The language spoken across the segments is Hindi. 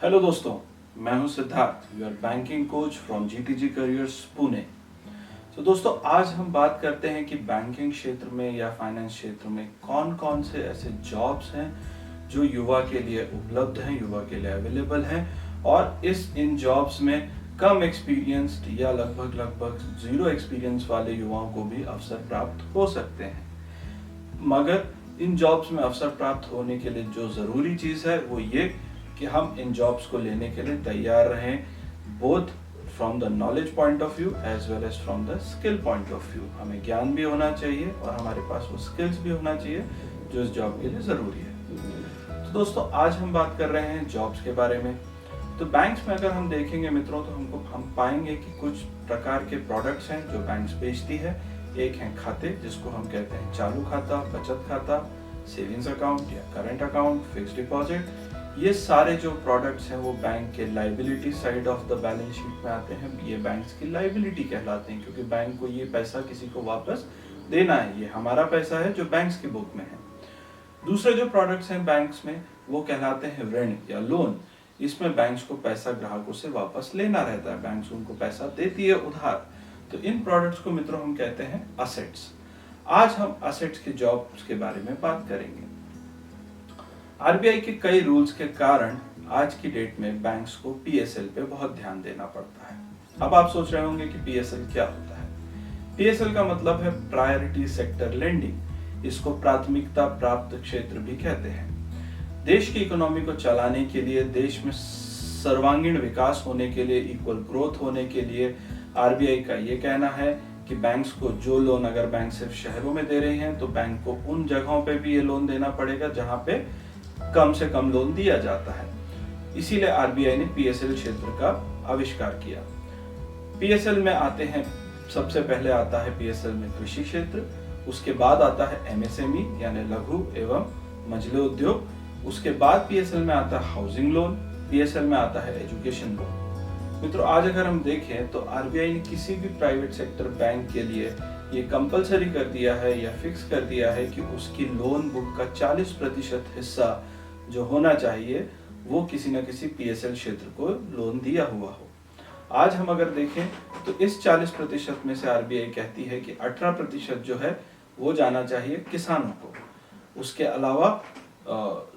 हेलो दोस्तों, मैं हूं Siddharth, your banking coach from GTG careers Pune. तो दोस्तों, आज हम बात करते हैं कि बैंकिंग क्षेत्र में या फाइनेंस क्षेत्र में कौन कौन से ऐसे जॉब्स हैं जो युवा के लिए उपलब्ध हैं, युवा के लिए अवेलेबल हैं और इन जॉब्स में कम एक्सपीरियंस्ड या लगभग जीरो एक्सपीरियंस वाले युवाओं को भी अवसर प्राप्त हो सकते हैं। मगर इन जॉब्स में अवसर प्राप्त होने के लिए जो ज़रूरी चीज़ है वो ये कि हम इन जॉब्स को लेने के लिए तैयार रहें, both from the knowledge point of view as well as from the skill point of view. हमें ज्ञान भी होना चाहिए और हमारे पास वो स्किल्स भी होना चाहिए जो इस जॉब के लिए ज़रूरी है। तो दोस्तों, आज हम बात कर रहे हैं जॉब्स के बारे में। तो बैंक्स में अगर हम देखेंगे मित्रों, तो हम पाएंगे कि कुछ प्रकार के प्रोडक्ट्स हैं जो बैंक्स बेचती है। एक है खाते, जिसको हम कहते हैं चालू खाता, बचत खाता, सेविंग्स अकाउंट या करंट अकाउंट, फिक्स्ड डिपॉजिट। ये सारे जो प्रोडक्ट्स हैं वो बैंक के liability side of the balance sheet में आते हैं। ये बैंक्स की लाइबिलिटी कहलाते हैं, क्योंकि बैंक को ये पैसा किसी को वापस देना है। ये हमारा पैसा है जो बैंक्स की बुक में है। दूसरे जो प्रोडक्ट्स हैं बैंक्स में, वो कहलाते हैं ऋण या लोन। इसमें बैंक्स को पैसा ग्राहकों से वापस लेना रहता है, बैंक्स उनको पैसा देती है उधार। तो इन प्रोडक्ट्स को मित्रों हम कहते हैं असेट्स। आज हम असेट्स के जॉब्स के बारे में बात करेंगे। आरबीआई के कई रूल्स के कारण आज की डेट में बैंक्स को पीएसएल पे बहुत ध्यान देना पड़ता है। अब आप सोच रहे होंगे कि पीएसएल क्या होता है। पीएसएल का मतलब है प्रायोरिटी सेक्टर लेंडिंग। इसको प्राथमिकता प्राप्त क्षेत्र भी कहते हैं। देश की इकोनॉमी को चलाने के लिए, देश में सर्वांगीण विकास होने के लिए, इक्वल ग्रोथ होने के लिए आरबीआई का ये कहना है कि बैंक्स को जो लोन, अगर बैंक सिर्फ शहरों में दे रही हैं तो बैंक को उन जगहों पे भी ये लोन देना पड़ेगा जहां पे कम से कम लोन दिया जाता है। इसीलिए आरबीआई ने पीएसएल क्षेत्र का आविष्कार किया। पीएसएल में आते हैं, सबसे पहले आता है पीएसएल में कृषि क्षेत्र, उसके बाद आता है एमएसएमई यानी लघु एवं मझले उद्योग, उसके बाद पीएसएल में आता है हाउसिंग लोन, पीएसएल में आता है एजुकेशन लोन। मित्रों, आज अगर हम देखें तो आरबीआई ने किसी भी प्राइवेट सेक्टर बैंक के लिए ये कंपलसरी कर दिया है या फिक्स कर दिया है कि उसकी लोन बुक का 40% हिस्सा जो होना चाहिए वो किसी न किसी पीएसएल क्षेत्र को लोन दिया हुआ हो। आज हम अगर देखें तो इस 40% में से आरबीआई कहती है कि 18% जो है वो जाना चाहिए किसानों को। उसके अलावा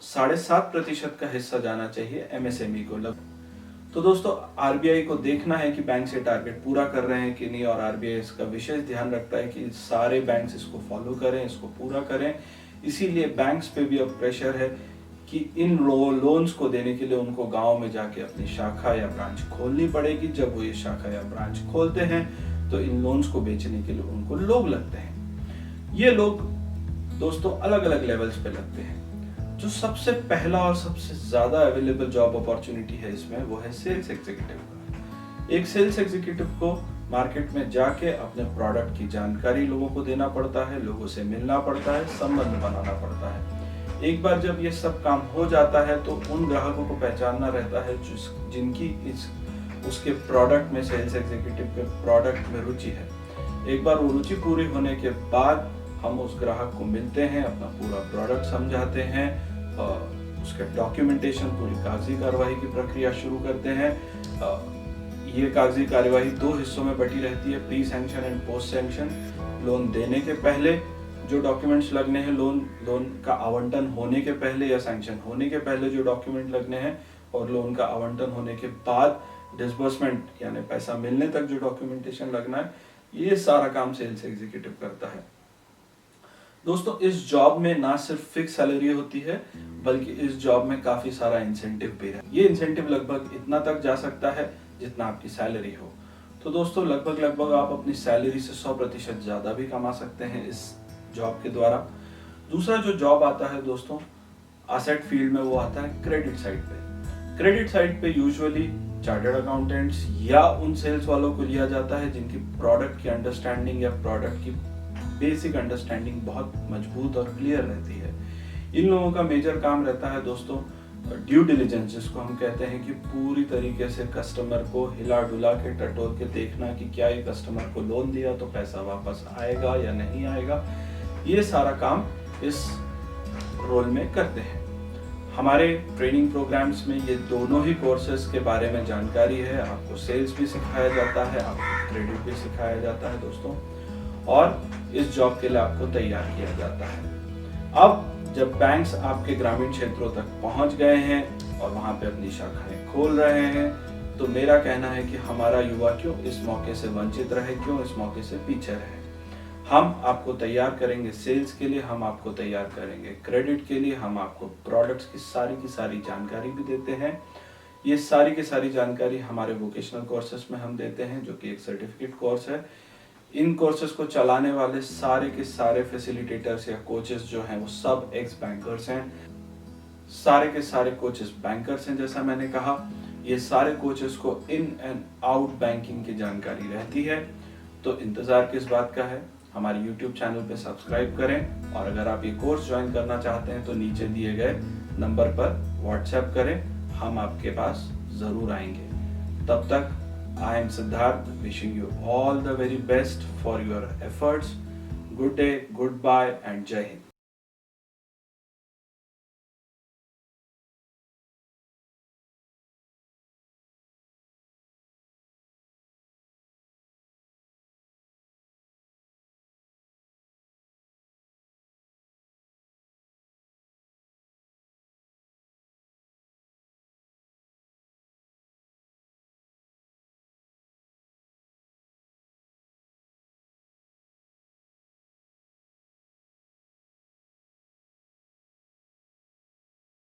7.5% का हिस्सा जाना चाहिए एमएसएमई को। तो दोस्तों, आरबीआई को देखना है कि बैंक से टारगेट पूरा कर रहे हैं कि नहीं, और आरबीआई इसका विशेष ध्यान रखता है कि सारे बैंक्स इसको फॉलो करें, इसको पूरा करें। इसीलिए बैंक्स पे भी अब प्रेशर है कि इन लोन्स को देने के लिए उनको गांव में जाके अपनी शाखा या ब्रांच खोलनी पड़ेगी। जब वो ये शाखा या ब्रांच खोलते हैं तो इन लोन्स को बेचने के लिए उनको लोग लगते हैं। ये लोग दोस्तों अलग अलग लेवल्स पे लगते हैं। जो सबसे पहला और सबसे ज्यादा अवेलेबल जॉब अपॉर्चुनिटी है इसमें, वो है सेल्स एग्जीक्यूटिव का। एक सेल्स एग्जीक्यूटिव को मार्केट में जाके अपने प्रोडक्ट की जानकारी लोगों को देना पड़ता है, लोगों से मिलना पड़ता है, संबंध बनाना पड़ता है। एक बार जब ये सब काम हो जाता है तो उन ग्राहकों को पहचानना रहता है जिनकी उसके प्रोडक्ट में, सेल्स एग्जीक्यूटिव के प्रोडक्ट में रुचि है। एक बार वो रुचि पूरी होने के बाद हम उस ग्राहक को मिलते हैं, अपना पूरा प्रोडक्ट समझाते हैं, उसके डॉक्यूमेंटेशन, पूरी कागजी कार्यवाही की प्रक्रिया शुरू करते हैं। ये कागजी कार्यवाही 2 हिस्सों में बटी रहती है, pre sanction and post sanction. Loan देने के पहले जो डॉक्यूमेंट्स लगने हैं, लोन का आवंटन होने के पहले या सैंक्शन होने के पहले जो डॉक्यूमेंट लगने हैं, और लोन का आवंटन होने के बाद डिसबर्समेंट यानी पैसा मिलने तक जो डॉक्यूमेंटेशन लगना है, ये सारा काम सेल्स एग्जीक्यूटिव करता है। दोस्तों, इस जॉब में ना सिर्फ फिक्स सैलरी होती है, बल्कि इस जॉब में काफी सारा इंसेंटिव भी है। ये इंसेंटिव लगभग इतना तक जा सकता है जितना आपकी सैलरी हो। तो दोस्तों, लगभग आप अपनी सैलरी से 100% ज्यादा भी कमा सकते हैं इस जॉब के द्वारा। दूसरा जो जॉब आता है दोस्तों एसेट फील्ड में, वो आता है क्रेडिट साइड पे। क्रेडिट साइड पे यूजुअली चार्टर्ड अकाउंटेंट्स या उन सेल्स वालों को लिया जाता है जिनकी प्रोडक्ट की अंडरस्टैंडिंग या प्रोडक्ट की बेसिक अंडरस्टैंडिंग बहुत मजबूत और क्लियर रहती है। इन लोगों का मेजर काम रहता है दोस्तों ड्यू डिलिजेंस, जिसको हम कहते हैं कि पूरी तरीके से कस्टमर को हिला डुला के टटोल के देखना कि क्या ये कस्टमर को लोन दिया तो पैसा वापस आएगा या नहीं आएगा। ये सारा काम इस रोल में करते हैं। हमारे ट्रेनिंग प्रोग्राम्स में ये दोनों ही कोर्सेज के बारे में जानकारी है। आपको सेल्स भी सिखाया जाता है, आपको क्रेडिट भी सिखाया जाता है दोस्तों, और इस जॉब के लिए आपको तैयार किया जाता है। अब जब बैंक्स आपके ग्रामीण क्षेत्रों तक पहुंच गए हैं और वहां पे अपनी शाखाएं खोल रहे हैं, तो मेरा कहना है कि हमारा युवा क्यों इस मौके से वंचित रहे, क्यों इस मौके से पीछे रहे। हम आपको तैयार करेंगे सेल्स के लिए, हम आपको तैयार करेंगे क्रेडिट के लिए, हम आपको प्रोडक्ट्स की सारी जानकारी भी देते हैं। ये सारी की सारी जानकारी हमारे वोकेशनल कोर्सेज में हम देते हैं, जो कि एक सर्टिफिकेट कोर्स है। इन कोर्सेज को चलाने वाले सारे के सारे फैसिलिटेटर्स या कोचेस जो हैं वो सब एक्स बैंकर्स हैं। सारे के सारे कोचेस बैंकर्स हैं। जैसा मैंने कहा, ये सारे कोचेस को इन एंड आउट बैंकिंग की जानकारी रहती है। तो इंतजार किस बात का है, हमारे YouTube चैनल पे सब्सक्राइब करें, और अगर आप ये कोर्स ज्वाइन करना चाहते हैं तो नीचे दिए गए नंबर पर व्हाट्सएप करें, हम आपके पास जरूर आएंगे। तब तक I am Siddharth, wishing you all the very best for your efforts. Good day, goodbye and Jai Hind.